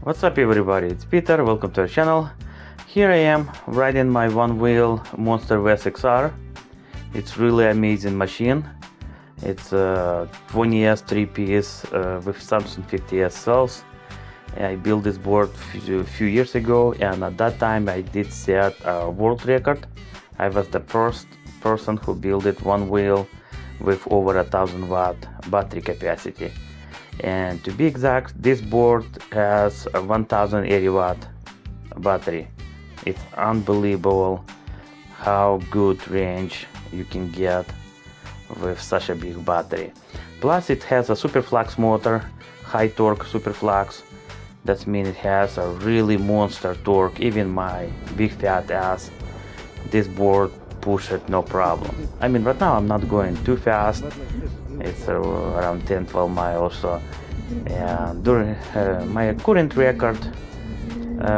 What's up everybody, it's Peter, welcome to our channel. Here I am riding my Onewheel Monster Vesc XR. It's really amazing machine. It's a 20S 3-piece with Samsung 50S cells. I built this board a few years ago, and at that time I did set a world record. I was the first person who built it Onewheel with over 1000 watt battery capacity. And to be exact, this board has a 1080 watt battery. It's unbelievable how good range you can get with such a big battery. Plus it has a Superflux motor, high torque Superflux. That means it has a really monster torque. Even my big fat ass, this board push it no problem. I mean, right now I'm not going too fast. It's around 10-12 miles or so. And during my current record,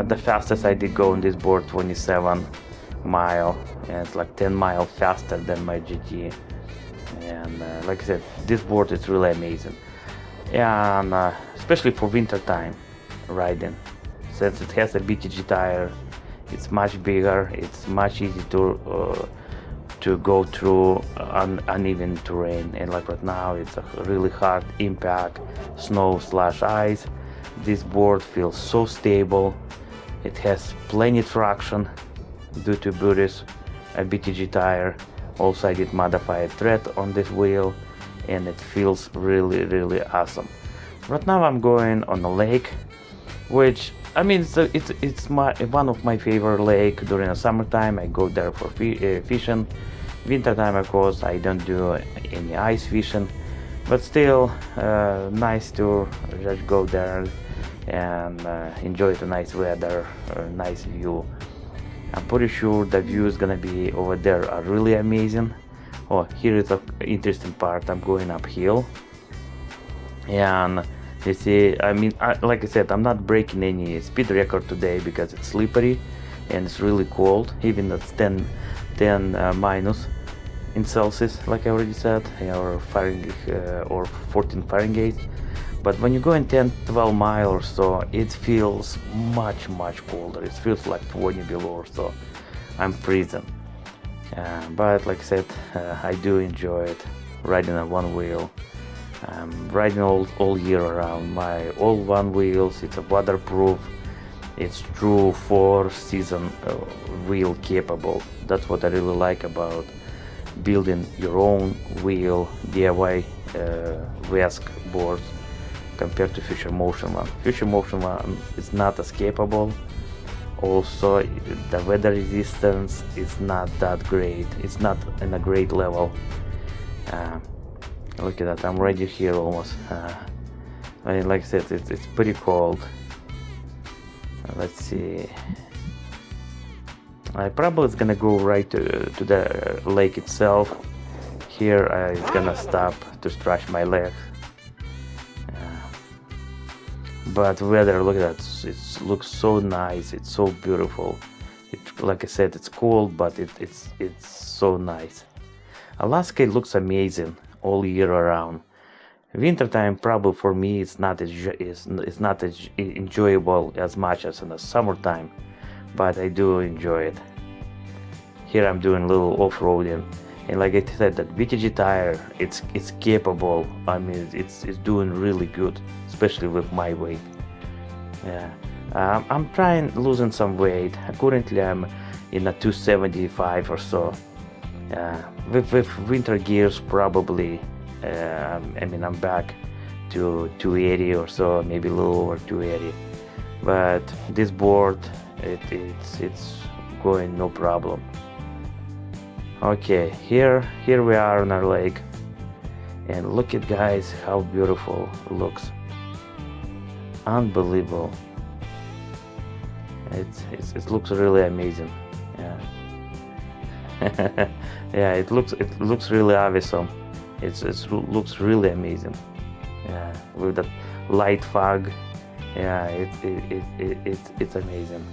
the fastest I did go on this board 27 mile, and it's like 10 miles faster than my GT. And like I said, this board is really amazing, and especially for winter time riding, since it has a BTG tire. It's much bigger, it's much easier to go through uneven terrain, and like right now it's a really hard impact, snow/ice. This board feels so stable. It has plenty traction due to Buddhist BTG tire. Also I did modify tread on this wheel, and it feels really awesome. Right now I'm going on a lake, which I mean it's one of my favorite lake. During the summertime I go there for fishing. Winter time, of course, I don't do any ice fishing, but still nice to just go there and enjoy the nice weather, nice view. I'm pretty sure the view is gonna be over there are really amazing. Oh, here is an interesting part. I'm going uphill, and you see, I mean, like I said, I'm not breaking any speed record today because it's slippery and it's really cold. Even it's 10 minus in Celsius, like I already said, or Fahrenheit, or 14 Fahrenheit. But when you go in 10-12 miles or so, it feels much colder. It feels like 20 below or so. I'm freezing. But like I said, I do enjoy it, riding on Onewheel. I'm riding all year around. My old Onewheels, it's a waterproof. It's true 4-season wheel capable. That's what I really like about building your own wheel DIY Vesc boards compared to Future Motion one. Future Motion one is not as capable. Also, the weather resistance is not that great. It's not in a great level. Look at that, I'm ready here almost. I mean, like I said, it's pretty cold. Let's see. I probably is gonna go right to the lake itself. Here I'm gonna stop to stretch my legs. But weather, look at that, it looks so nice, it's so beautiful. Like I said, it's cold, but it's so nice. Alaska looks amazing all year around. Wintertime probably for me it's not as enjoyable as much as in the summertime, but I do enjoy it. Here I'm doing a little off-roading, and like I said, that BTG tire, it's capable. I mean, it's doing really good, especially with my weight. Yeah, I'm trying losing some weight. Currently I'm in a 275 or so. With winter gears probably, I mean, I'm back to 280 or so, maybe a little over 280. But this board, it's going no problem. Okay, here we are on our lake, and look at, guys, how beautiful it looks. Unbelievable. It looks really amazing. Yeah. Yeah, it looks really awesome. It looks really amazing. Yeah, with that light fog. Yeah, it's amazing.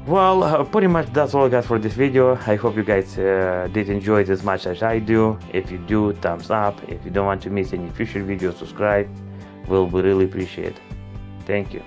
Well, pretty much that's all I got for this video. I hope you guys did enjoy it as much as I do. If you do, thumbs up. If you don't want to miss any future videos, subscribe. will be really appreciated. Thank you.